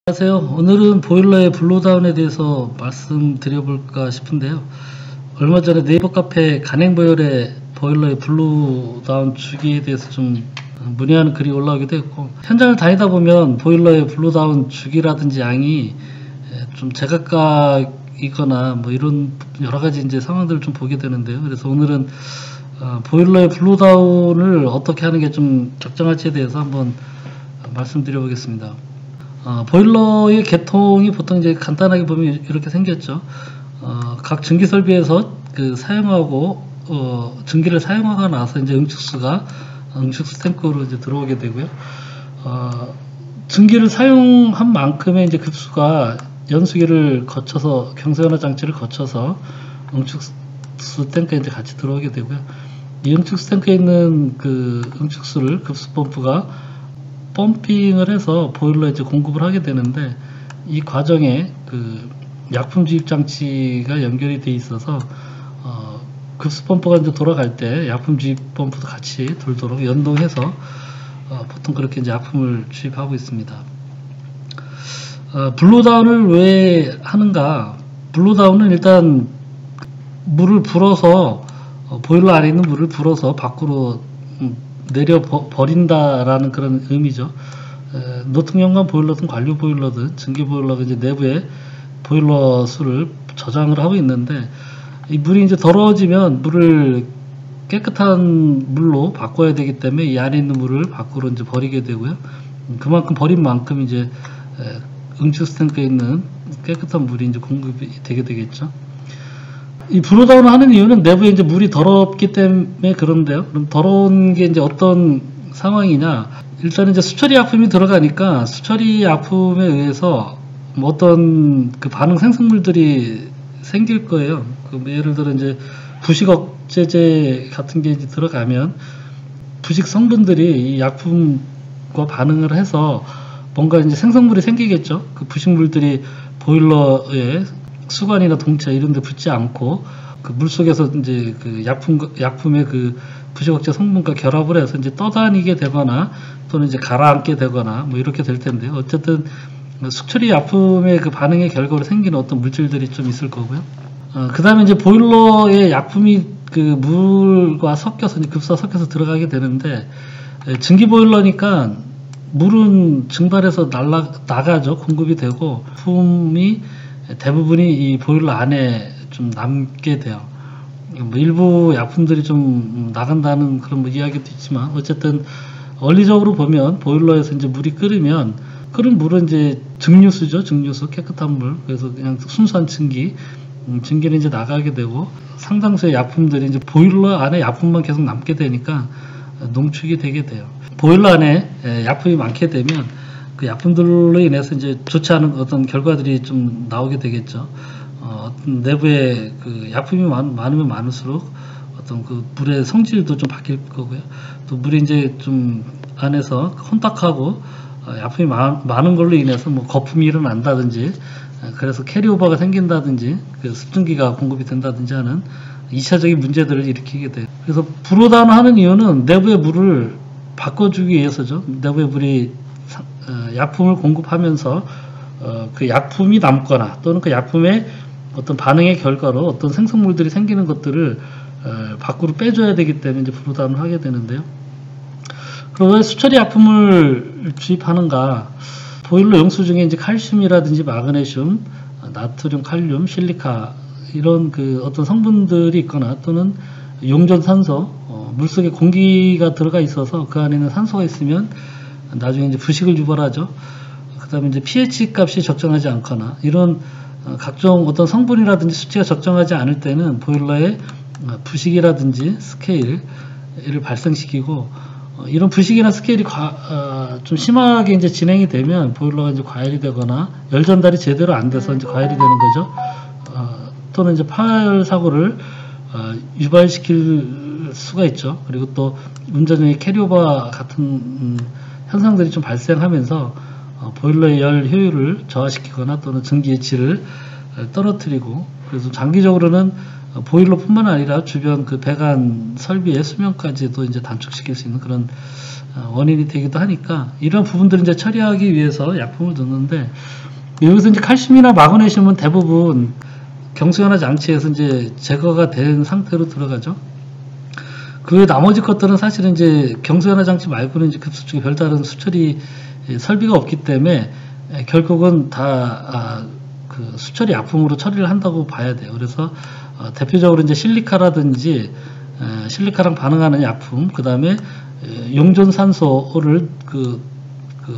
안녕하세요. 오늘은 보일러의 블로다운에 대해서 말씀드려볼까 싶은데요. 얼마 전에 네이버 카페 간행보일의 보일러의 블로다운 주기에 대해서 좀 문의하는 글이 올라오기도 했고, 현장을 다니다 보면 보일러의 블로다운 주기라든지 양이 좀 제각각이거나 뭐 이런 여러 가지 이제 상황들을 좀 보게 되는데요. 그래서 오늘은 보일러의 블로다운을 어떻게 하는 게 좀 적정할지에 대해서 한번 말씀드려보겠습니다. 보일러의 계통이 보통 이제 간단하게 보면 이렇게 생겼죠. 각 증기 설비에서 사용하고 증기를 사용하고 나서 이제 응축수가 응축수 탱크로 이제 들어오게 되고요. 증기를 사용한 만큼의 이제 급수가 연수기를 거쳐서 경사연화 장치를 거쳐서 응축수 탱크에 이제 같이 들어오게 되고요. 이 응축수 탱크에 있는 그 응축수를 급수 펌프가 펌핑을 해서 보일러에 이제 공급을 하게 되는데, 이 과정에 그 약품 주입 장치가 연결이 돼 있어서 급수 펌프가 이제 돌아갈 때 약품 주입 펌프도 같이 돌도록 연동해서 보통 그렇게 이제 약품을 주입하고 있습니다. 블로다운을 왜 하는가? 블로다운은 일단 물을 불어서 보일러 안에 있는 물을 불어서 밖으로 내려 버린다라는 그런 의미죠. 노통연관 보일러든 관료 보일러든 증기 보일러가 이제 내부에 보일러 수를 저장을 하고 있는데, 이 물이 이제 더러워지면 물을 깨끗한 물로 바꿔야 되기 때문에 이 안에 있는 물을 밖으로 이제 버리게 되고요. 그만큼 버린 만큼 이제 응축수 탱크에 있는 깨끗한 물이 이제 공급이 되게 되겠죠. 이 블로다운을 하는 이유는 내부에 이제 물이 더럽기 때문에 그런데요. 그럼 더러운 게 이제 어떤 상황이냐? 일단 이제 수처리 약품이 들어가니까 수처리 약품에 의해서 뭐 어떤 그 반응 생성물들이 생길 거예요. 예를 들어 이제 부식 억제제 같은 게 이제 들어가면 부식 성분들이 이 약품과 반응을 해서 뭔가 이제 생성물이 생기겠죠. 그 부식물들이 보일러에 수관이나 동체 이런 데 붙지 않고 그 물 속에서 이제 그 약품의 그 부식억제 성분과 결합을 해서 이제 떠다니게 되거나 또는 이제 가라앉게 되거나 뭐 이렇게 될 텐데요. 어쨌든 수처리 약품의 그 반응의 결과로 생기는 어떤 물질들이 좀 있을 거고요. 그 다음에 이제 보일러에 약품이 그 물과 섞여서 이제 급수와 섞여서 들어가게 되는데, 증기 보일러니까 물은 증발해서 나가죠. 공급이 되고 품이 대부분이 이 보일러 안에 좀 남게 돼요. 뭐 일부 약품들이 좀 나간다는 그런 뭐 이야기도 있지만, 어쨌든 원리적으로 보면 보일러에서 이제 물이 끓으면 끓은 물은 이제 증류수죠. 증류수, 깨끗한 물. 그래서 그냥 순수한 증기는 이제 나가게 되고, 상당수의 약품들이 이제 보일러 안에 약품만 계속 남게 되니까 농축이 되게 돼요. 보일러 안에 약품이 많게 되면 그 약품들로 인해서 이제 좋지 않은 어떤 결과들이 좀 나오게 되겠죠. 내부에 그 약품이 많으면 많을수록 어떤 그 물의 성질도 좀 바뀔 거고요. 또 물이 이제 좀 안에서 혼탁하고 약품이 많은 걸로 인해서 뭐 거품이 일어난다든지, 그래서 캐리오버가 생긴다든지, 그 습증기가 공급이 된다든지 하는 2차적인 문제들을 일으키게 돼요. 그래서 블로다운 하는 이유는 내부의 물을 바꿔주기 위해서죠. 내부의 물이 약품을 공급하면서 그 약품이 남거나 또는 그 약품의 어떤 반응의 결과로 어떤 생성물들이 생기는 것들을 밖으로 빼줘야 되기 때문에 이제 블로다운을 하게 되는데요. 그럼 왜 수처리 약품을 주입하는가? 보일러 용수 중에 이제 칼슘이라든지 마그네슘, 나트륨, 칼륨, 실리카 이런 그 어떤 성분들이 있거나 또는 용존산소, 물속에 공기가 들어가 있어서 그 안에는 산소가 있으면 나중에 이제 부식을 유발하죠. 그 다음에 이제 pH 값이 적정하지 않거나 이런 각종 어떤 성분이라든지 수치가 적정하지 않을 때는 보일러에 부식이라든지 스케일을 발생시키고, 이런 부식이나 스케일이 좀 심하게 이제 진행이 되면 보일러가 이제 과열이 되거나 열 전달이 제대로 안 돼서 이제 과열이 되는 거죠. 또는 이제 파열 사고를 유발시킬 수가 있죠. 그리고 또 운전 중에 캐리오버 같은 현상들이 좀 발생하면서 보일러의 열 효율을 저하시키거나 또는 증기의 질을 떨어뜨리고, 그래서 장기적으로는 보일러뿐만 아니라 주변 그 배관 설비의 수명까지도 이제 단축시킬 수 있는 그런 원인이 되기도 하니까 이런 부분들을 이제 처리하기 위해서 약품을 넣는데, 여기서 이제 칼슘이나 마그네슘은 대부분 경수연화 장치에서 이제 제거가 된 상태로 들어가죠. 그 외 나머지 것들은 사실은 이제 경수연화 장치 말고는 이제 급수 쪽에 별다른 수처리 설비가 없기 때문에 결국은 다 그 수처리 약품으로 처리를 한다고 봐야 돼요. 그래서 대표적으로 이제 실리카라든지 실리카랑 반응하는 약품, 그 다음에 용존산소를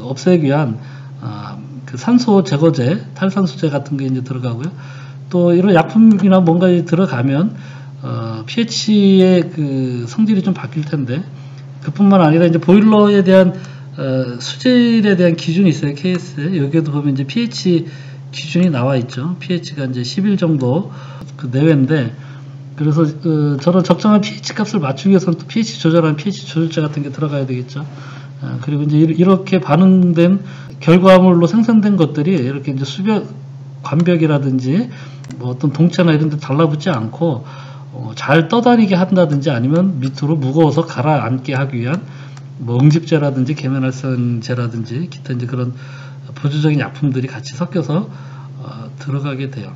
없애기 위한 그 산소 제거제, 탈산소제 같은 게 이제 들어가고요. 또 이런 약품이나 뭔가 들어가면 pH의 그 성질이 좀 바뀔 텐데, 그뿐만 아니라 이제 보일러에 대한 수질에 대한 기준이 있어요. KS에. 여기에도 보면 이제 pH 기준이 나와 있죠. pH가 이제 11 정도 그 내외인데, 그래서 저런 적정한 pH 값을 맞추기 위해서는 또 pH 조절하는 pH 조절제 같은 게 들어가야 되겠죠. 그리고 이제 이렇게 반응된 결과물로 생성된 것들이 이렇게 이제 관벽이라든지 뭐 어떤 동체나 이런 데 달라붙지 않고 잘 떠다니게 한다든지, 아니면 밑으로 무거워서 가라앉게 하기 위한 뭐 응집제라든지 계면활성제라든지 기타 이제 그런 보조적인 약품들이 같이 섞여서 들어가게 돼요.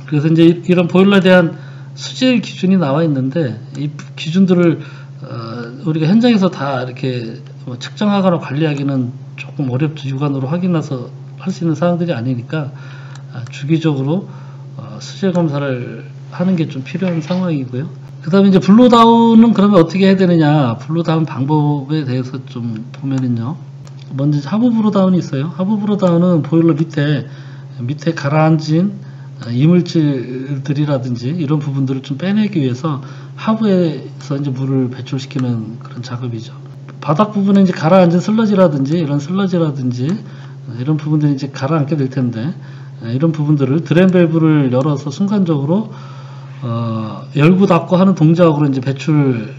그래서 이제 이런 보일러에 대한 수질 기준이 나와 있는데, 이 기준들을 우리가 현장에서 다 이렇게 측정하거나 관리하기는 조금 어렵죠. 육안으로 확인해서 할 수 있는 사항들이 아니니까 주기적으로 수질 검사를 하는 게 좀 필요한 상황이고요. 그 다음에 이제 블로다운은 그러면 어떻게 해야 되느냐, 블로다운 방법에 대해서 좀 보면은요, 먼저 하부 블로다운이 있어요. 하부 블로다운은 보일러 밑에 가라앉은 이물질들이라든지 이런 부분들을 좀 빼내기 위해서 하부에서 이제 물을 배출시키는 그런 작업이죠. 바닥 부분에 이제 가라앉은 슬러지라든지 이런 부분들이 이제 가라앉게 될 텐데, 이런 부분들을 드레인 밸브를 열어서 순간적으로 열고 닫고 하는 동작으로 이제 배출을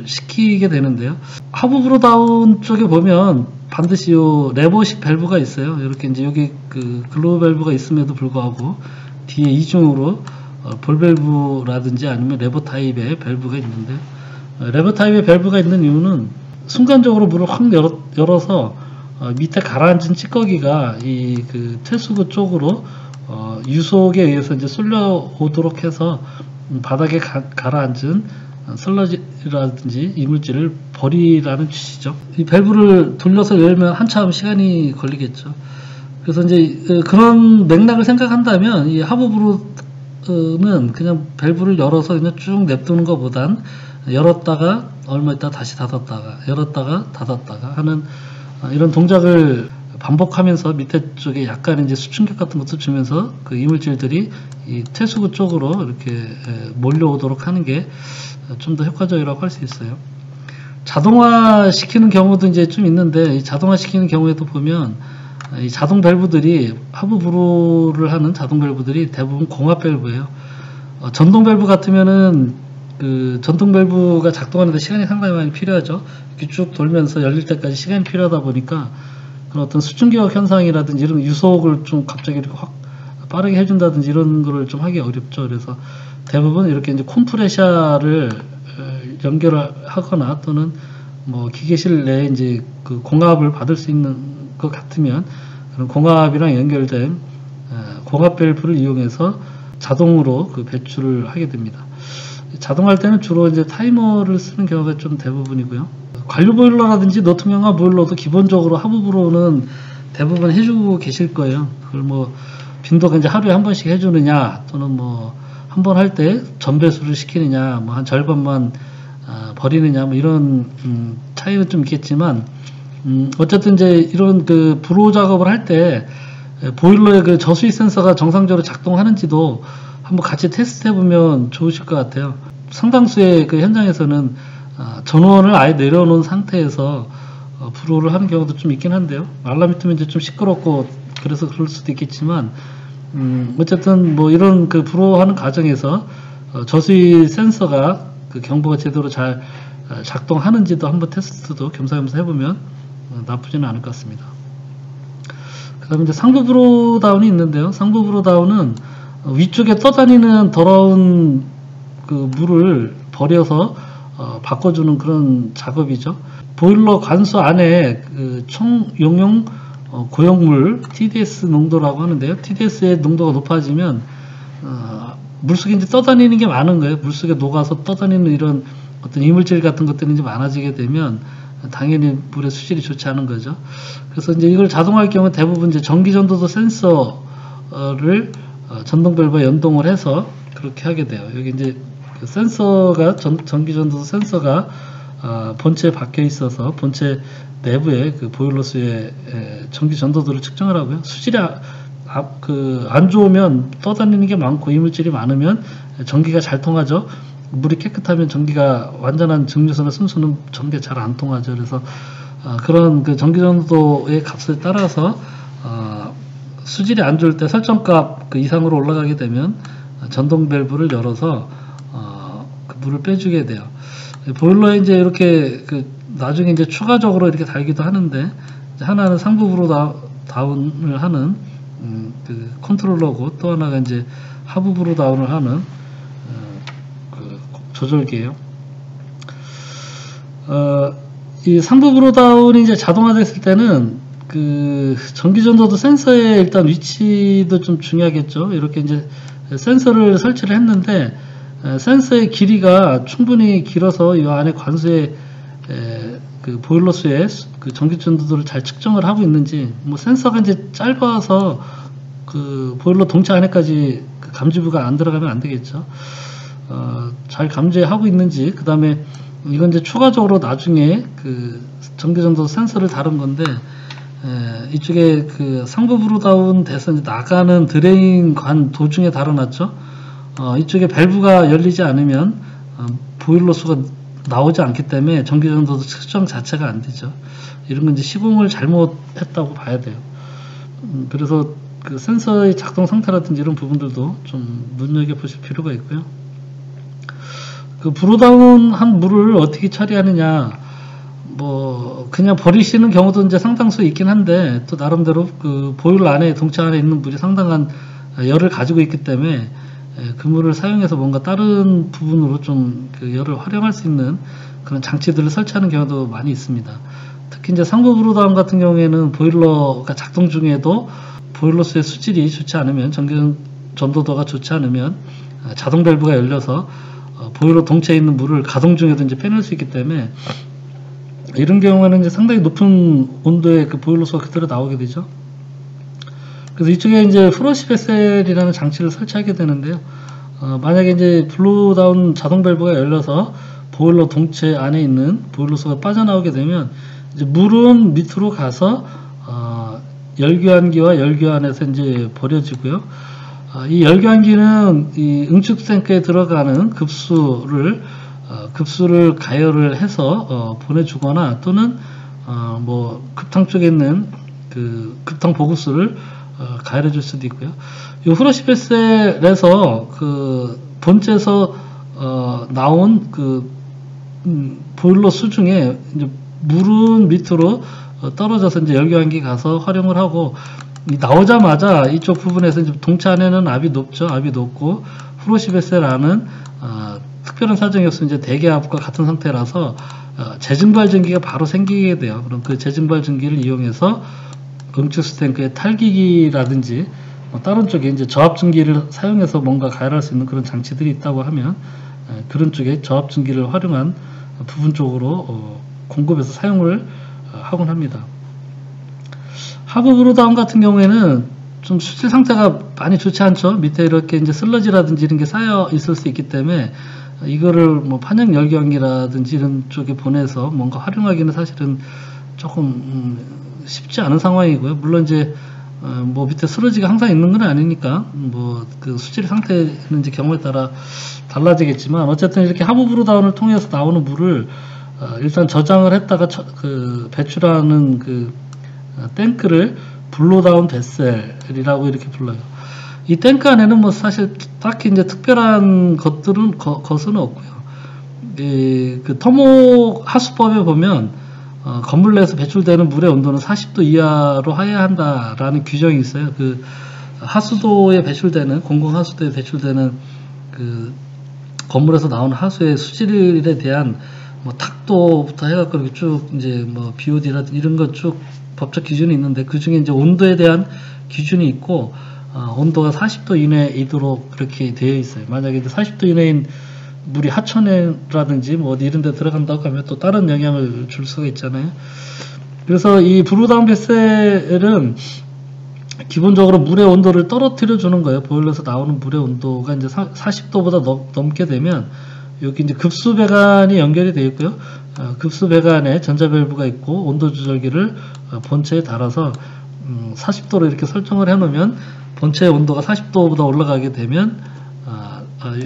시키게 되는데요. 하부 블로다운 쪽에 보면 반드시 요 레버식 밸브가 있어요. 이렇게 이제 여기 그 글로브 밸브가 있음에도 불구하고 뒤에 이중으로 볼 밸브라든지 아니면 레버 타입의 밸브가 있는데, 레버 타입의 밸브가 있는 이유는 순간적으로 물을 확 열어서 밑에 가라앉은 찌꺼기가 이 그 퇴수구 쪽으로 유속에 의해서 이제 쏠려 오도록 해서 바닥에 가라앉은 슬러지라든지 이물질을 버리라는 취지죠. 이 밸브를 돌려서 열면 한참 시간이 걸리겠죠. 그래서 이제 그런 맥락을 생각한다면 이 하부 블로는 그냥 밸브를 열어서 그냥 쭉 냅두는 것보단 열었다가 얼마 있다 다시 닫았다가 열었다가 닫았다가 하는 이런 동작을 반복하면서 밑에 쪽에 약간 이제 수충격 같은 것도 주면서 그 이물질들이 이 퇴수구 쪽으로 이렇게 몰려오도록 하는 게 좀 더 효과적이라고 할 수 있어요. 자동화 시키는 경우도 이제 좀 있는데, 이 자동화 시키는 경우에도 보면 이 자동 밸브들이 하부 브로를 하는 자동 밸브들이 대부분 공합 밸브예요. 전동 밸브 같으면은 그 전동 밸브가 작동하는데 시간이 상당히 많이 필요하죠. 이렇게 쭉 돌면서 열릴 때까지 시간이 필요하다 보니까 그런 어떤 수증기역 현상이라든지 이런 유속을 좀 갑자기 이렇게 확 빠르게 해준다든지 이런 거를 좀 하기 어렵죠. 그래서 대부분 이렇게 이제 콤프레셔를 연결을 하거나 또는 뭐 기계실 내에 이제 그 공압을 받을 수 있는 것 같으면 그런 공압이랑 연결된 공압 밸브를 이용해서 자동으로 그 배출을 하게 됩니다. 자동할 때는 주로 이제 타이머를 쓰는 경우가 좀 대부분이고요. 관류 보일러라든지 노통형화 보일러도 기본적으로 하부 브로는 대부분 해주고 계실 거예요. 그걸 뭐 빈도가 이제 하루에 한 번씩 해주느냐, 또는 뭐 한 번 할 때 전배수를 시키느냐, 뭐 한 절반만 버리느냐, 뭐 이런 차이는 좀 있겠지만, 어쨌든 이제 이런 그 브로 작업을 할 때 보일러의 그 저수위 센서가 정상적으로 작동하는지도 한번 같이 테스트 해보면 좋으실 것 같아요. 상당수의 그 현장에서는 전원을 아예 내려놓은 상태에서 브로를 하는 경우도 좀 있긴 한데요. 알람이 뜨면 이제 좀 시끄럽고 그래서 그럴 수도 있겠지만, 어쨌든 뭐 이런 그 브로하는 과정에서 저수위 센서가 그 경보가 제대로 잘 작동하는지도 한번 테스트도 겸사겸사 해보면 나쁘지는 않을 것 같습니다. 그 다음에 이제 상부 브로다운이 있는데요. 상부 브로다운은 위쪽에 떠다니는 더러운 그 물을 버려서 바꿔주는 그런 작업이죠. 보일러 관수 안에 그 총용용 고용물 TDS 농도라고 하는데요. TDS의 농도가 높아지면 물속에 이제 떠다니는 게 많은 거예요. 물속에 녹아서 떠다니는 이런 어떤 이물질 같은 것들이 이제 많아지게 되면 당연히 물의 수질이 좋지 않은 거죠. 그래서 이제 이걸 자동화할 경우 대부분 이제 전기 전도도 센서를 전동 밸브와 연동을 해서 그렇게 하게 돼요. 여기 이제 그 센서가 전기 전도도 센서가 본체에 박혀 있어서 본체 내부에 그 보일러수의 전기 전도도를 측정을 하고요. 수질이 안 좋으면 떠다니는 게 많고 이물질이 많으면 전기가 잘 통하죠. 물이 깨끗하면 전기가 완전한 증류소나 순수는 전기가 잘 안 통하죠. 그래서 그런 그 전기 전도의 값에 따라서 수질이 안 좋을 때 설정값 그 이상으로 올라가게 되면 전동 밸브를 열어서 그 물을 빼주게 돼요. 보일러에 이제 이렇게 그 나중에 이제 추가적으로 이렇게 달기도 하는데 하나는 상부부로 다운을 하는 그 컨트롤러고 또 하나가 이제 하부부로 다운을 하는 그 조절기예요. 이 상부부로 다운이 이제 자동화됐을 때는 그 전기전도도 센서의 일단 위치도 좀 중요하겠죠. 이렇게 이제 센서를 설치를 했는데 센서의 길이가 충분히 길어서 이 안에 관수의 그 보일러수의 그 전기전도도를 잘 측정을 하고 있는지, 뭐 센서가 이제 짧아서 그 보일러 동체 안에까지 그 감지부가 안 들어가면 안 되겠죠. 잘 감지하고 있는지, 그 다음에 이건 이제 추가적으로 나중에 그 전기전도 센서를 다룬 건데, 이쪽에 그 상부부로 다운 돼서 이제 나가는 드레인 관 도중에 달아놨죠. 이쪽에 밸브가 열리지 않으면 보일러 수가 나오지 않기 때문에 전기전도도 측정 자체가 안 되죠. 이런 건 이제 시공을 잘못했다고 봐야 돼요. 그래서 그 센서의 작동 상태라든지 이런 부분들도 좀 눈여겨보실 필요가 있고요. 그 브로다운한 물을 어떻게 처리하느냐, 뭐 그냥 버리시는 경우도 이제 상당수 있긴 한데, 또 나름대로 그 보일러 안에 동체 안에 있는 물이 상당한 열을 가지고 있기 때문에 그 물을 사용해서 뭔가 다른 부분으로 좀 그 열을 활용할 수 있는 그런 장치들을 설치하는 경우도 많이 있습니다. 특히 이제 상부 브로다운 같은 경우에는 보일러가 작동 중에도 보일러수의 수질이 좋지 않으면, 전기 전도도가 좋지 않으면 자동 밸브가 열려서 보일러 동체에 있는 물을 가동 중에도 이제 빼낼 수 있기 때문에 이런 경우에는 이제 상당히 높은 온도의 그 보일러수가 그대로 나오게 되죠. 그래서 이쪽에 이제 프러시 베셀이라는 장치를 설치하게 되는데요. 만약에 이제 블로다운 자동 밸브가 열려서 보일러 동체 안에 있는 보일러수가 빠져나오게 되면 이제 물은 밑으로 가서 열교환기와 열교환에서 이제 버려지고요. 이 열교환기는 이 응축 탱크에 들어가는 급수를 가열을 해서 보내주거나, 또는 뭐 급탕 쪽에 있는 그 급탕 보급수를 가열해 줄 수도 있고요. 이 후러시 베셀에서 그 본체에서 나온 그 보일러 수 중에 이제 물은 밑으로 떨어져서 이제 열교환기 가서 활용을 하고, 나오자마자 이쪽 부분에서 이제 동체 안에는 압이 높죠. 압이 높고 후러시 베셀 안은 특별한 사정이 없으면 이제 대기압과 같은 상태라서 재증발 전기가 바로 생기게 돼요. 그럼 그 재증발 전기를 이용해서 응축 탱크의 탈기기라든지 다른 쪽에 이제 저압 전기를 사용해서 뭔가 가열할 수 있는 그런 장치들이 있다고 하면 그런 쪽에 저압 전기를 활용한 부분 쪽으로 공급해서 사용을 하곤 합니다. 하부 브로다운 같은 경우에는 좀 수질 상태가 많이 좋지 않죠. 밑에 이렇게 이제 슬러지라든지 이런 게 쌓여 있을 수 있기 때문에 이거를 뭐 판형 열교환기라든지 이런 쪽에 보내서 뭔가 활용하기는 사실은 조금 쉽지 않은 상황이고요. 물론 이제 뭐 밑에 슬러지가 항상 있는 건 아니니까 뭐 그 수질 상태는 이제 경우에 따라 달라지겠지만, 어쨌든 이렇게 하부 브로다운을 통해서 나오는 물을 일단 저장을 했다가 그 배출하는 그 탱크를 블로다운 베셀이라고 이렇게 불러요. 이 탱크 안에는 뭐 사실 딱히 이제 특별한 것은 없고요. 그 터모 하수법에 보면 건물 내에서 배출되는 물의 온도는 40도 이하로 하여야 한다라는 규정이 있어요. 그 하수도에 배출되는, 공공 하수도에 배출되는 그 건물에서 나오는 하수의 수질에 대한 뭐 탁도부터 해갖고 이렇게 쭉 이제 뭐 BOD라든지 이런 거 쭉 법적 기준이 있는데 그 중에 이제 온도에 대한 기준이 있고 온도가 40도 이내이도록 그렇게 되어 있어요. 만약에 40도 이내인 물이 하천이라든지 뭐 어디 이런 데 들어간다고 하면 또 다른 영향을 줄 수가 있잖아요. 그래서 이 브루다운 베셀은 기본적으로 물의 온도를 떨어뜨려 주는 거예요. 보일러에서 나오는 물의 온도가 이제 40도보다 넘게 되면 여기 이제 급수 배관이 연결이 되어 있고요. 급수 배관에 전자밸브가 있고 온도 조절기를 본체에 달아서 40도로 이렇게 설정을 해 놓으면 본체의 온도가 40도보다 올라가게 되면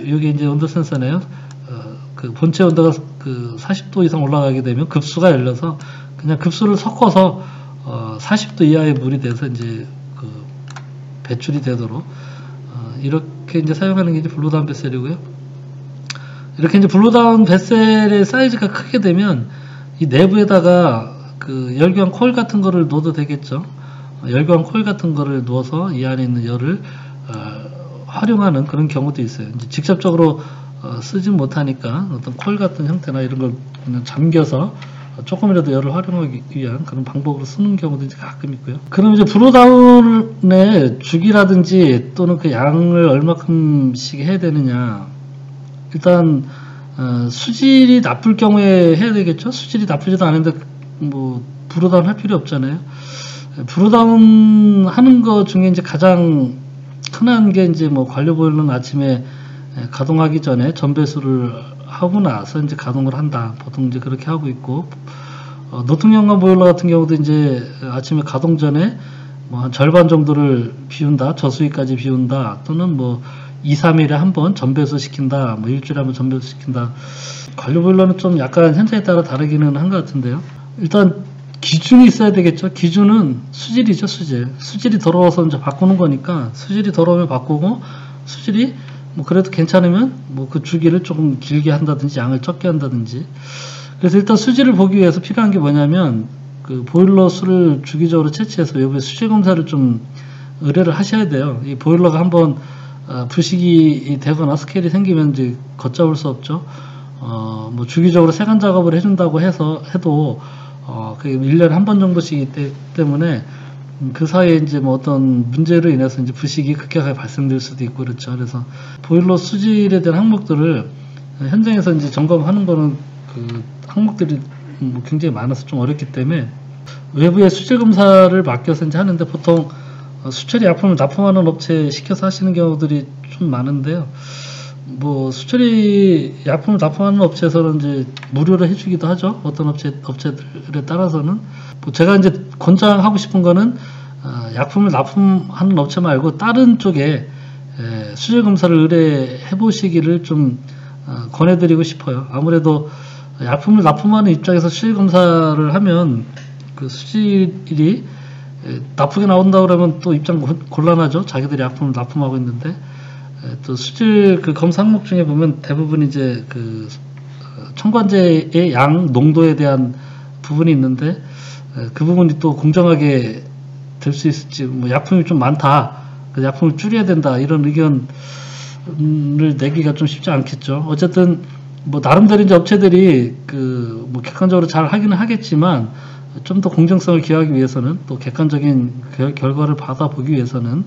여기 이제 온도 센서네요. 그 본체 온도가 그 40도 이상 올라가게 되면 급수가 열려서 그냥 급수를 섞어서 40도 이하의 물이 돼서 이제 그 배출이 되도록 이렇게 이제 사용하는 게 이제 블로다운 베셀이고요. 이렇게 이제 블로다운 베셀의 사이즈가 크게 되면 이 내부에다가 그 열교환 코일 같은 거를 넣어도 되겠죠. 열교환 코일 같은 거를 넣어서 이 안에 있는 열을 활용하는 그런 경우도 있어요. 이제 직접적으로 쓰진 못하니까 어떤 코일 같은 형태나 이런 걸 그냥 잠겨서 조금이라도 열을 활용하기 위한 그런 방법으로 쓰는 경우도 이제 가끔 있고요. 그럼 이제 브로다운의 주기라든지 또는 그 양을 얼마큼씩 해야 되느냐. 일단 수질이 나쁠 경우에 해야 되겠죠. 수질이 나쁘지도 않은데 뭐 브로다운 할 필요 없잖아요. 브로다운 하는 것 중에 이제 가장 흔한 게 이제 뭐 관료 보일러는 아침에 가동하기 전에 전배수를 하고 나서 이제 가동을 한다. 보통 이제 그렇게 하고 있고, 노통연관 보일러 같은 경우도 이제 아침에 가동 전에 뭐 한 절반 정도를 비운다. 저수위까지 비운다. 또는 뭐 2, 3일에 한 번 전배수 시킨다. 뭐 일주일에 한 번 전배수 시킨다. 관료 보일러는 좀 약간 현장에 따라 다르기는 한 것 같은데요. 일단 기준이 있어야 되겠죠. 기준은 수질이죠, 수질. 수질이 더러워서 이제 바꾸는 거니까 수질이 더러우면 바꾸고 수질이 뭐 그래도 괜찮으면 뭐 그 주기를 조금 길게 한다든지 양을 적게 한다든지. 그래서 일단 수질을 보기 위해서 필요한 게 뭐냐면 그 보일러 수를 주기적으로 채취해서 외부에 수질 검사를 좀 의뢰를 하셔야 돼요. 이 보일러가 한번 부식이 되거나 스케일이 생기면 이제 걷잡을 수 없죠. 뭐 주기적으로 세관 작업을 해준다고 해도 그 1년에 한 번 정도씩 있기 때문에 그 사이에 이제 뭐 어떤 문제로 인해서 이제 부식이 급격하게 발생될 수도 있고 그렇죠. 그래서 보일러 수질에 대한 항목들을 현장에서 이제 점검하는 거는 그 항목들이 뭐 굉장히 많아서 좀 어렵기 때문에 외부에 수질 검사를 맡겨서 이제 하는데 보통 수처리 약품을 납품하는 업체에 시켜서 하시는 경우들이 좀 많은데요. 뭐 수처리 약품을 납품하는 업체에서는 이제 무료로 해주기도 하죠. 어떤 업체들에 따라서는. 뭐 제가 이제 권장하고 싶은 거는 약품을 납품하는 업체 말고 다른 쪽에 수질 검사를 의뢰해 보시기를 좀 권해드리고 싶어요. 아무래도 약품을 납품하는 입장에서 수질 검사를 하면 그 수질이 나쁘게 나온다 그러면 또 입장 곤란하죠. 자기들이 약품을 납품하고 있는데. 또 수질 그 검사 항목 중에 보면 대부분 이제 그 첨가제의 양 농도에 대한 부분이 있는데 그 부분이 또 공정하게 될 수 있을지, 뭐 약품이 좀 많다, 그 약품을 줄여야 된다 이런 의견을 내기가 좀 쉽지 않겠죠. 어쨌든 뭐 나름대로 이제 업체들이 그 뭐 객관적으로 잘 하기는 하겠지만 좀 더 공정성을 기하기 위해서는 또 객관적인 결과를 받아보기 위해서는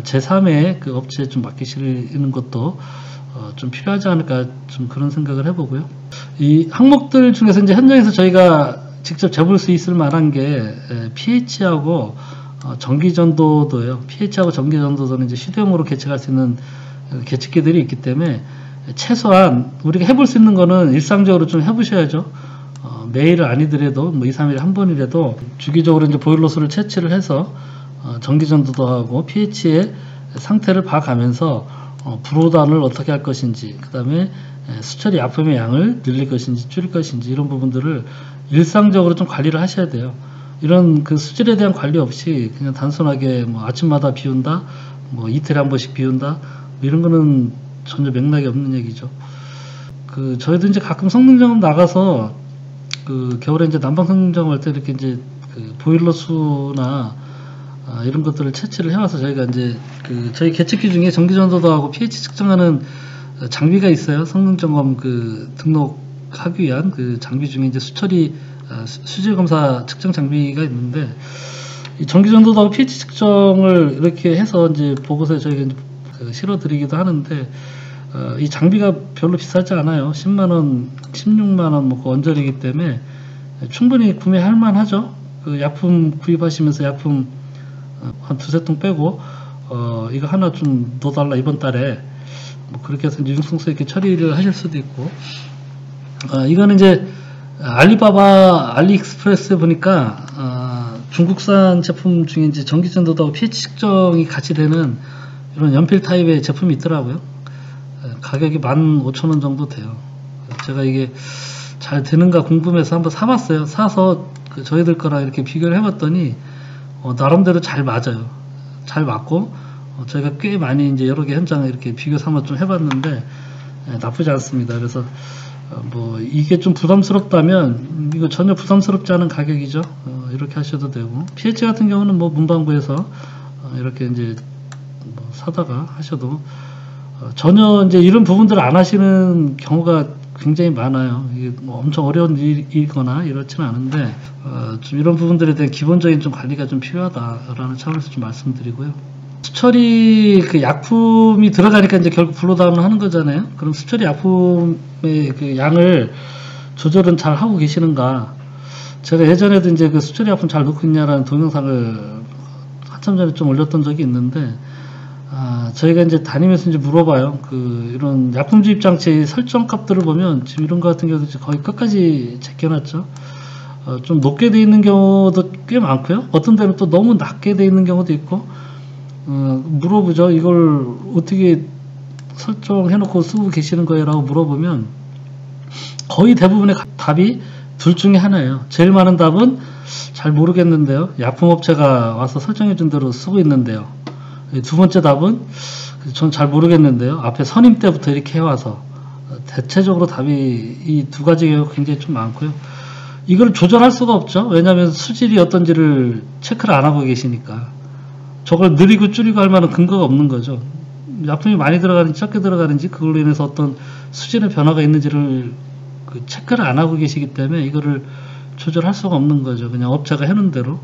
제3의 그 업체에 좀 맡기시는 것도 좀 필요하지 않을까 좀 그런 생각을 해보고요. 이 항목들 중에서 이제 현장에서 저희가 직접 재볼 수 있을 만한 게 pH하고 전기전도도예요. pH하고 전기전도도는 이제 휴대용으로 계측할 수 있는 계측기들이 있기 때문에 최소한 우리가 해볼 수 있는 거는 일상적으로 좀 해보셔야죠. 매일은 아니더라도 뭐 2, 3일에 한 번이라도 주기적으로 이제 보일러 수를 채취를 해서 전기전도도 하고 pH의 상태를 봐가면서 브로다운을 어떻게 할 것인지, 그 다음에 수처리 약품의 양을 늘릴 것인지 줄일 것인지 이런 부분들을 일상적으로 좀 관리를 하셔야 돼요. 이런 그 수질에 대한 관리 없이 그냥 단순하게 뭐 아침마다 비운다, 뭐 이틀에 한 번씩 비운다, 뭐 이런 거는 전혀 맥락이 없는 얘기죠. 그 저희도 이제 가끔 성능점검 나가서 그 겨울에 이제 난방 성능점검 할 때 이렇게 이제 그 보일러 수나 이런 것들을 채취를 해와서 저희가 이제 그 저희 계측기 중에 전기전도도하고 pH 측정하는 장비가 있어요. 성능점검 그 등록 하기 위한 그 장비 중에 이제 수질 검사 측정 장비가 있는데, 이 전기전도도하고 pH 측정을 이렇게 해서 이제 보고서에 저희가 이제 실어드리기도 하는데, 이 장비가 별로 비싸지 않아요. 10만원, 16만원 뭐 그 언저리이기 때문에 충분히 구매할 만하죠. 그 약품 구입하시면서 약품 한 두세 통 빼고 이거 하나 좀 넣어달라 이번 달에, 뭐 그렇게 해서 이제 융통성 있게 처리를 하실 수도 있고, 이거는 이제 알리익스프레스에 보니까 중국산 제품 중에 이제 전기전도도하고 pH 측정이 같이 되는 이런 연필 타입의 제품이 있더라고요. 가격이 15,000원 정도 돼요. 제가 이게 잘 되는가 궁금해서 한번 사봤어요. 사서 저희들 거랑 이렇게 비교를 해봤더니 나름대로 잘 맞아요. 잘 맞고 저희가 꽤 많이 이제 여러 개 현장을 이렇게 비교 삼아 좀 해봤는데 나쁘지 않습니다. 그래서 뭐 이게 좀 부담스럽다면 이거 전혀 부담스럽지 않은 가격이죠. 이렇게 하셔도 되고, pH 같은 경우는 뭐 문방구에서 이렇게 이제 뭐 사다가 하셔도 전혀 이제 이런 부분들을 안 하시는 경우가 굉장히 많아요. 이게 뭐 엄청 어려운 일이거나 이렇지는 않은데 좀 이런 부분들에 대한 기본적인 좀 관리가 좀 필요하다라는 차원에서 좀 말씀드리고요. 수처리 그 약품이 들어가니까 이제 결국 블로다운을 하는 거잖아요. 그럼 수처리 약품의 그 양을 조절은 잘 하고 계시는가? 제가 예전에도 이제 그 수처리 약품 잘 넣고 있냐라는 동영상을 한참 전에 좀 올렸던 적이 있는데, 저희가 이제 다니면서 이제 물어봐요. 그 이런 약품주 입장체의 설정 값들을 보면 지금 이런 거 같은 경우도 거의 끝까지 제껴놨죠. 좀 높게 돼 있는 경우도 꽤 많고요. 어떤 데는 또 너무 낮게 돼 있는 경우도 있고, 물어보죠. 이걸 어떻게 설정해놓고 쓰고 계시는 거예요? 라고 물어보면 거의 대부분의 답이 둘 중에 하나예요. 제일 많은 답은 잘 모르겠는데요. 약품업체가 와서 설정해준 대로 쓰고 있는데요. 두 번째 답은 전 잘 모르겠는데요. 앞에 선임 때부터 이렇게 해와서. 대체적으로 답이 이 두 가지 경우가 굉장히 좀 많고요. 이걸 조절할 수가 없죠. 왜냐하면 수질이 어떤지를 체크를 안 하고 계시니까. 저걸 느리고 줄이고 할 만한 근거가 없는 거죠. 약품이 많이 들어가는지 적게 들어가는지 그걸로 인해서 어떤 수질의 변화가 있는지를 체크를 안 하고 계시기 때문에 이거를 조절할 수가 없는 거죠. 그냥 업체가 해놓은 대로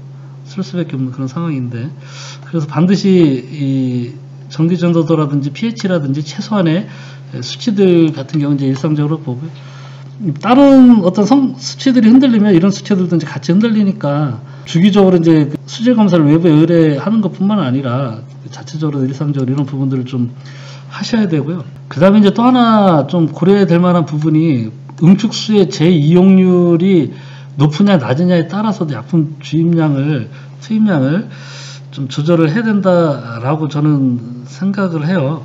쓸 수밖에 없는 그런 상황인데, 그래서 반드시 이 전기전도도라든지 pH라든지 최소한의 수치들 같은 경우 이제 일상적으로 보고요. 다른 어떤 수치들이 흔들리면 이런 수치들도 이제 같이 흔들리니까 주기적으로 이제 수질 검사를 외부에 의뢰하는 것뿐만 아니라 자체적으로 일상적으로 이런 부분들을 좀 하셔야 되고요. 그 다음에 이제 또 하나 좀 고려해야 될 만한 부분이 응축수의 재이용률이 높으냐 낮으냐에 따라서도 약품 투입량을 좀 조절을 해야 된다라고 저는 생각을 해요.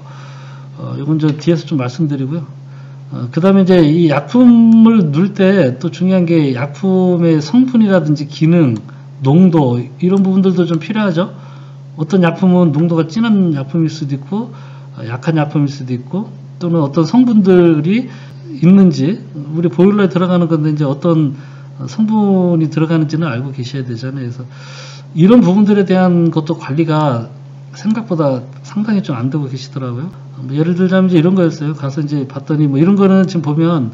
이건 저 뒤에서 좀 말씀드리고요. 그 다음에 이제 이 약품을 넣을 때 또 중요한 게 약품의 성분이라든지 기능, 농도, 이런 부분들도 좀 필요하죠. 어떤 약품은 농도가 진한 약품일 수도 있고, 약한 약품일 수도 있고, 또는 어떤 성분들이 있는지, 우리 보일러에 들어가는 건데 이제 어떤 성분이 들어가는지는 알고 계셔야 되잖아요. 그래서 이런 부분들에 대한 것도 관리가 생각보다 상당히 좀 안 되고 계시더라고요. 예를 들자면 이제 이런 거였어요. 가서 이제 봤더니 뭐 이런 거는 지금 보면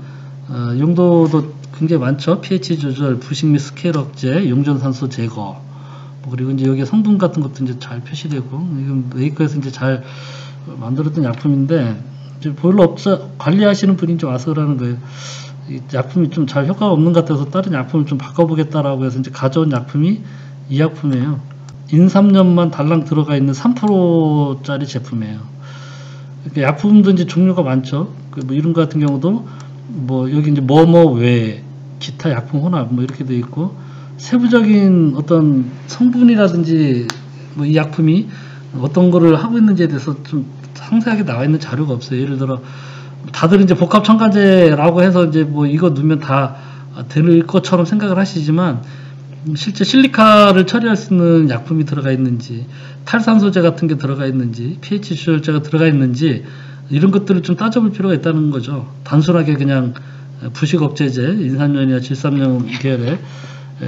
용도도 굉장히 많죠. pH 조절, 부식 및 스케일 억제, 용존산소 제거, 뭐 그리고 이제 여기 성분 같은 것도 이제 잘 표시되고, 이건 메이커에서 이제 잘 만들었던 약품인데, 이제 보일러 업체 관리하시는 분이 좀 와서 그러는 거예요. 이 약품이 좀 잘 효과가 없는 것 같아서 다른 약품을 좀 바꿔보겠다라고 해서 이제 가져온 약품이 이 약품이에요. 인삼염만 달랑 들어가 있는 3%짜리 제품이에요. 그러니까 약품도 이제 종류가 많죠. 뭐 이런 것 같은 경우도 뭐 여기 이제 외 기타 약품 혼합 뭐 이렇게 돼 있고, 세부적인 어떤 성분이라든지 뭐 이 약품이 어떤 거를 하고 있는지에 대해서 좀 상세하게 나와 있는 자료가 없어요. 예를 들어 다들 이제 복합 첨가제라고 해서 이제 뭐 이거 넣으면 다 될 것처럼 생각을 하시지만, 실제 실리카를 처리할 수 있는 약품이 들어가 있는지, 탈산소제 같은 게 들어가 있는지, pH 조절제가 들어가 있는지, 이런 것들을 좀 따져볼 필요가 있다는 거죠. 단순하게 그냥 부식억제제, 인산염이나 질산염 계열의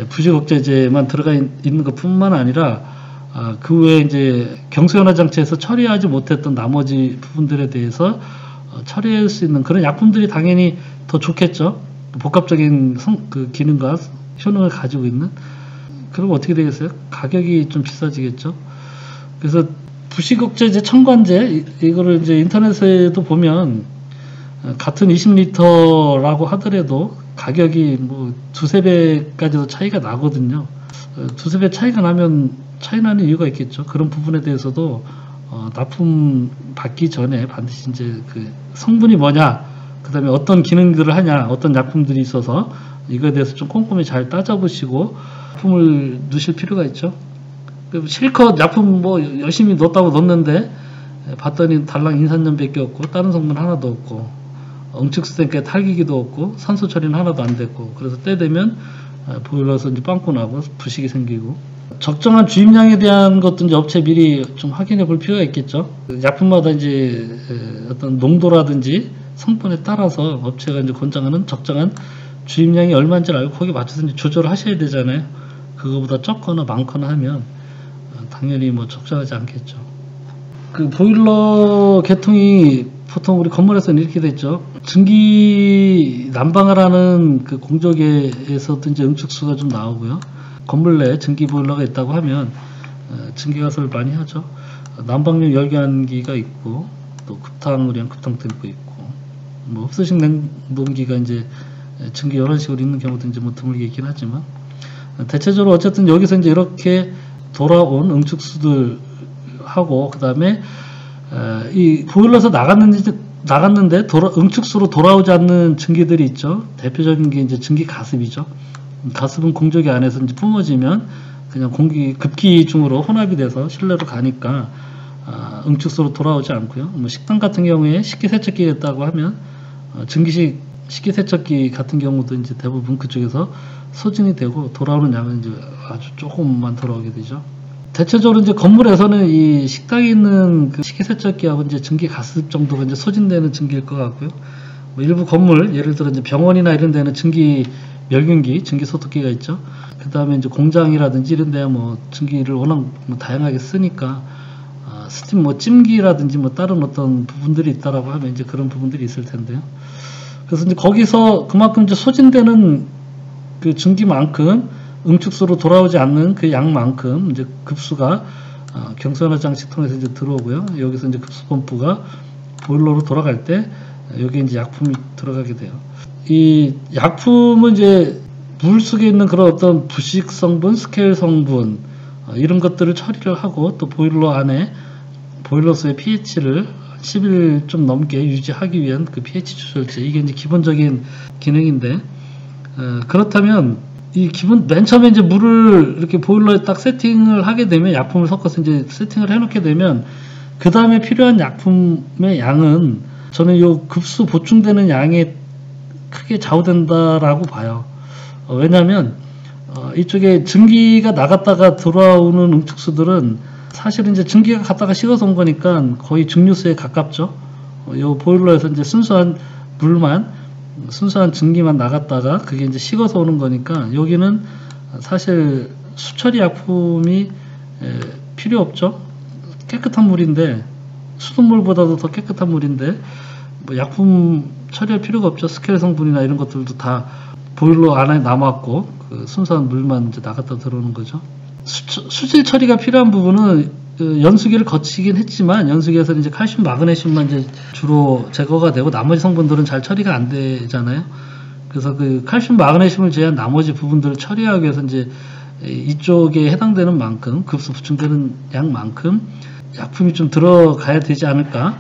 부식억제제만 들어가 있는 것 뿐만 아니라 그 외에 이제 경수연화 장치에서 처리하지 못했던 나머지 부분들에 대해서 처리할 수 있는 그런 약품들이 당연히 더 좋겠죠. 복합적인 그 기능과 효능을 가지고 있는. 그럼 어떻게 되겠어요? 가격이 좀 비싸지겠죠. 그래서 부식억제제 첨관제 이거를 이제 인터넷에도 보면 같은 20리터라고 하더라도 가격이 뭐 두세 배까지도 차이가 나거든요. 두세 배 차이가 나면 차이 나는 이유가 있겠죠. 그런 부분에 대해서도 납품 받기 전에 반드시 이제 그 성분이 뭐냐, 그 다음에 어떤 기능들을 하냐, 어떤 약품들이 있어서 이거에 대해서 좀 꼼꼼히 잘 따져보시고 약품을 넣으실 필요가 있죠. 실컷 약품 뭐 열심히 넣었다고 넣었는데 봤더니 달랑 인산염밖에 없고 다른 성분 하나도 없고 응축수된 탈기기도 없고 산소 처리는 하나도 안 됐고, 그래서 때 되면 보일러에서 이제 빵꾸 나고 부식이 생기고. 적정한 주입량에 대한 것도 이제 업체 미리 좀 확인해 볼 필요가 있겠죠. 약품마다 이제 어떤 농도라든지 성분에 따라서 업체가 이제 권장하는 적정한 주입량이 얼마인지를 알고 거기에 맞춰서 이제 조절을 하셔야 되잖아요. 그거보다 적거나 많거나 하면 당연히 뭐 적절하지 않겠죠. 그 보일러 계통이 보통 우리 건물에서는 이렇게 됐죠. 증기 난방을 하는 그 공조기에서도 이제 응축수가 좀 나오고요. 건물 내에 증기 보일러가 있다고 하면 증기 가설을 많이 하죠. 난방용 열기환기가 있고 또 급탕우량 급탕 탱크 있고 뭐 흡수식 냉동기가 이제 증기 이런 식으로 있는 경우도 이제 뭐 드물게 있긴 하지만, 대체적으로 어쨌든 여기서 이제 이렇게 돌아온 응축수들 하고, 그 다음에 이 보일러에서 나갔는데 응축수로 돌아오지 않는 증기들이 있죠. 대표적인 게 이제 증기 가습이죠. 가습은 공조기 안에서 이제 뿜어지면 그냥 공기 급기 중으로 혼합이 돼서 실내로 가니까 응축수로 돌아오지 않고요. 뭐 식당 같은 경우에 식기세척기가 있다고 하면 증기식 식기세척기 같은 경우도 이제 대부분 그쪽에서 소진이 되고 돌아오는 양은 이제 아주 조금만 돌아오게 되죠. 대체적으로 이제 건물에서는 이 식당에 있는 그 식기세척기하고 이제 증기 가습 정도가 이제 소진되는 증기일 것 같고요. 뭐 일부 건물, 예를 들어 이제 병원이나 이런 데는 증기 멸균기, 증기 소독기가 있죠. 그 다음에 이제 공장이라든지 이런 데야 뭐 증기를 워낙 뭐 다양하게 쓰니까 스팀 뭐 찜기라든지 뭐 다른 어떤 부분들이 있다라고 하면 이제 그런 부분들이 있을 텐데요. 그래서 이제 거기서 그만큼 이제 소진되는 그 증기만큼 응축수로 돌아오지 않는 그 양만큼 이제 급수가 경선화 장치 통해서 이제 들어오고요. 여기서 이제 급수 펌프가 보일러로 돌아갈 때 여기 이제 약품이 들어가게 돼요. 이 약품은 이제 물 속에 있는 그런 어떤 부식 성분, 스케일 성분 이런 것들을 처리를 하고, 또 보일러 안에 보일러수의 pH를 10일 좀 넘게 유지하기 위한 그 pH 조절제, 이게 이제 기본적인 기능인데, 그렇다면 이 맨 처음에 이제 물을 이렇게 보일러에 딱 세팅을 하게 되면, 약품을 섞어서 이제 세팅을 해놓게 되면 그 다음에 필요한 약품의 양은 저는 요 급수 보충되는 양에 크게 좌우된다라고 봐요. 왜냐하면 이쪽에 증기가 나갔다가 돌아오는 응축수들은 사실은 이제 증기가 갔다가 식어서 온 거니까 거의 증류수에 가깝죠. 요 보일러에서 이제 순수한 물만, 순수한 증기만 나갔다가 그게 이제 식어서 오는 거니까 여기는 사실 수처리 약품이 필요 없죠. 깨끗한 물인데, 수돗물보다도 더 깨끗한 물인데 뭐 약품 처리할 필요가 없죠. 스케일 성분이나 이런 것들도 다 보일러 안에 남았고 그 순수한 물만 이제 나갔다 들어오는 거죠. 수질 처리가 필요한 부분은 연수기를 거치긴 했지만, 연수기에서는 이제 칼슘, 마그네슘만 이제 주로 제거가 되고 나머지 성분들은 잘 처리가 안 되잖아요. 그래서 그 칼슘, 마그네슘을 제외한 나머지 부분들을 처리하기 위해서 이제 이쪽에 해당되는 만큼, 급수 보충되는 양만큼 약품이 좀 들어가야 되지 않을까,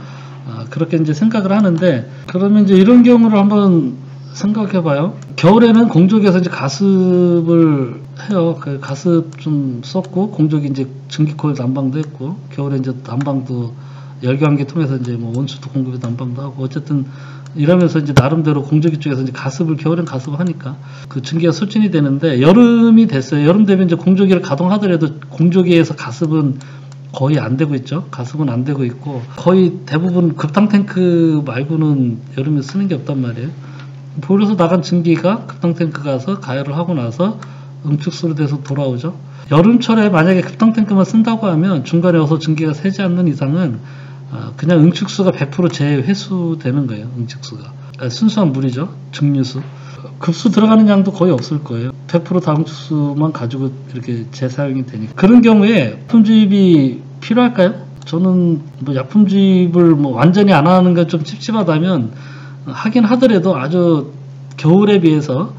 그렇게 이제 생각을 하는데, 그러면 이제 이런 경우를 한번 생각해 봐요. 겨울에는 공조기에서 이제 가습을 해요. 그 가습 좀 썼고, 공조기 이제 증기코일 난방도 했고, 겨울에 이제 난방도 열기환기 통해서 이제 뭐 온수도 공급해서 난방도 하고, 어쨌든 이러면서 이제 나름대로 공조기 쪽에서 이제 가습을, 겨울엔 가습을 하니까 그 증기가 소진이 되는데, 여름이 됐어요. 여름 되면 이제 공조기를 가동하더라도 공조기에서 가습은 거의 안 되고 있죠. 가습은 안 되고 있고, 거의 대부분 급탕 탱크 말고는 여름에 쓰는 게 없단 말이에요. 보일러에서 나간 증기가 급탕 탱크 가서 가열을 하고 나서 응축수로 돼서 돌아오죠. 여름철에 만약에 급탕 탱크만 쓴다고 하면 중간에 와서 증기가 새지 않는 이상은 그냥 응축수가 100% 재회수되는 거예요. 응축수가 순수한 물이죠. 증류수. 급수 들어가는 양도 거의 없을 거예요. 100% 다공축수만 가지고 이렇게 재사용이 되니까. 그런 경우에 약품주입이 필요할까요? 저는 뭐 약품주입을 뭐 완전히 안 하는 게 좀 찝찝하다면 하긴 하더라도 아주 겨울에 비해서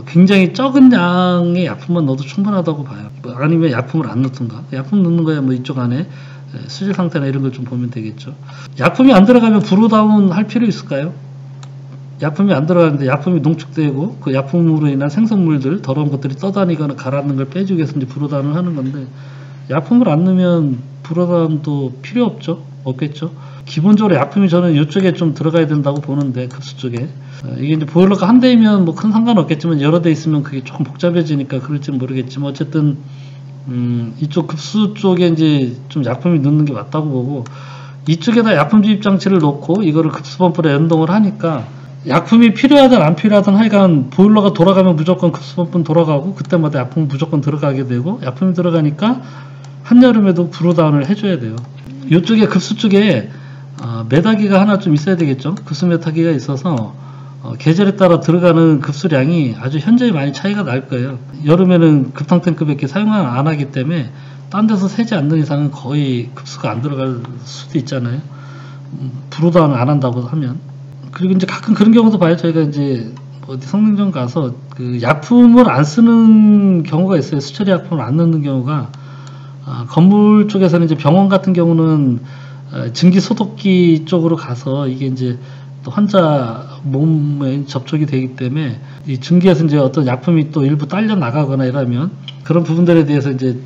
굉장히 적은 양의 약품만 넣어도 충분하다고 봐요. 뭐 아니면 약품을 안 넣든가. 약품 넣는 거야 뭐 이쪽 안에 수질 상태나 이런 걸 좀 보면 되겠죠. 약품이 안 들어가면 브로다운 할 필요 있을까요? 약품이 안 들어가는데 약품이 농축되고 그 약품으로 인한 생성물들 더러운 것들이 떠다니거나 가라앉는 걸 빼주기 위해서 이제 브로다운을 하는 건데, 약품을 안 넣으면 브로다운도 필요 없겠죠. 기본적으로 약품이 저는 이쪽에 좀 들어가야 된다고 보는데, 급수 쪽에. 이게 이제 보일러가 한 대이면 뭐 큰 상관없겠지만 여러 대 있으면 그게 조금 복잡해지니까 그럴지는 모르겠지만, 어쨌든 이쪽 급수 쪽에 이제 좀 약품이 넣는 게 맞다고 보고, 이쪽에다 약품 주입 장치를 놓고 이거를 급수 펌프로 연동을 하니까 약품이 필요하든 안 필요하든 하여간 보일러가 돌아가면 무조건 급수 펌프는 돌아가고, 그때마다 약품은 무조건 들어가게 되고, 약품이 들어가니까 한여름에도 브로다운을 해줘야 돼요. 이쪽에 급수 쪽에 매다기가 하나 좀 있어야 되겠죠. 급수 매타기가 있어서 계절에 따라 들어가는 급수량이 아주 현저히 많이 차이가 날 거예요. 여름에는 급탕탱크밖에 사용 안 하기 때문에 딴 데서 새지 않는 이상은 거의 급수가 안 들어갈 수도 있잖아요. 브로다운을 안 한다고 하면. 그리고 이제 가끔 그런 경우도 봐요. 저희가 이제 어디 성능점 가서 그 약품을 안 쓰는 경우가 있어요. 수처리 약품을 안 넣는 경우가. 건물 쪽에서는 이제 병원 같은 경우는 증기 소독기 쪽으로 가서 이게 이제 또 환자 몸에 접촉이 되기 때문에 이 증기에서 이제 어떤 약품이 또 일부 딸려 나가거나 이러면 그런 부분들에 대해서 이제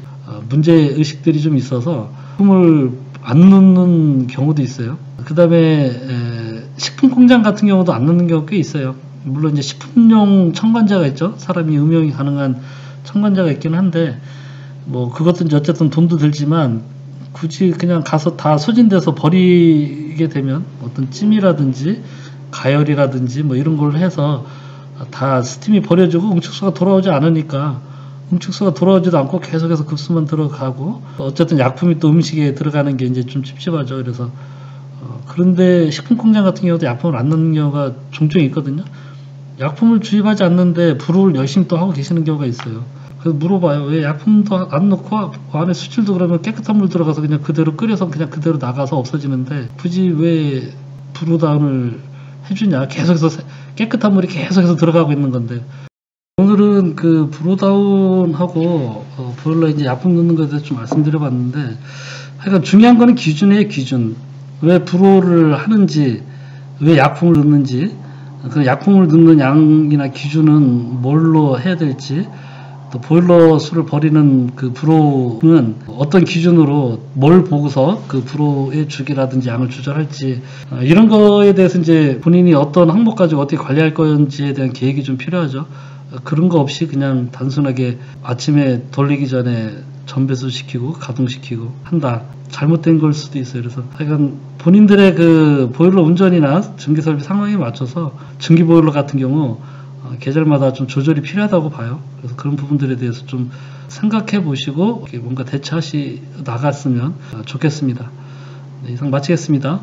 문제 의식들이 좀 있어서 약품을 안 넣는 경우도 있어요. 그 다음에 식품 공장 같은 경우도 안 넣는 경우가 꽤 있어요. 물론 이제 식품용 첨가제가 있죠. 사람이 음용이 가능한 첨가제가 있긴 한데, 뭐 그것도 이제 어쨌든 돈도 들지만 굳이 그냥 가서 다 소진돼서 버리게 되면 어떤 찜이라든지 가열이라든지 뭐 이런 걸 해서 다 스팀이 버려지고 응축수가 돌아오지 않으니까, 응축수가 돌아오지도 않고 계속해서 급수만 들어가고, 어쨌든 약품이 또 음식에 들어가는 게 이제 좀 찝찝하죠. 그래서 그런데 식품 공장 같은 경우도 약품을 안 넣는 경우가 종종 있거든요. 약품을 주입하지 않는데 브루를 열심히 또 하고 계시는 경우가 있어요. 그래서 물어봐요. 왜 약품도 안 넣고 안에 수질도 그러면 깨끗한 물 들어가서 그냥 그대로 끓여서 그냥 그대로 나가서 없어지는데 굳이 왜 브루다운을 해주냐. 계속해서 깨끗한 물이 계속해서 들어가고 있는 건데. 오늘은 그 브로다운하고 보일러 이제 약품 넣는 것에 대해서 좀 말씀드려봤는데, 하여간 중요한 거는 기준이에요. 기준. 왜 브로를 하는지, 왜 약품을 넣는지, 그 약품을 넣는 양이나 기준은 뭘로 해야 될지, 또 보일러 수를 버리는 그 브로는 어떤 기준으로 뭘 보고서 그 브로의 주기라든지 양을 조절할지, 이런 거에 대해서 이제 본인이 어떤 항목 가지고 어떻게 관리할 건지에 대한 계획이 좀 필요하죠. 그런 거 없이 그냥 단순하게 아침에 돌리기 전에 전배수 시키고 가동시키고 한다. 잘못된 걸 수도 있어요. 그래서 하여간 본인들의 그 보일러 운전이나 전기 설비 상황에 맞춰서 전기 보일러 같은 경우 계절마다 좀 조절이 필요하다고 봐요. 그래서 그런 부분들에 대해서 좀 생각해 보시고 뭔가 대처하시 나갔으면 좋겠습니다. 네, 이상 마치겠습니다.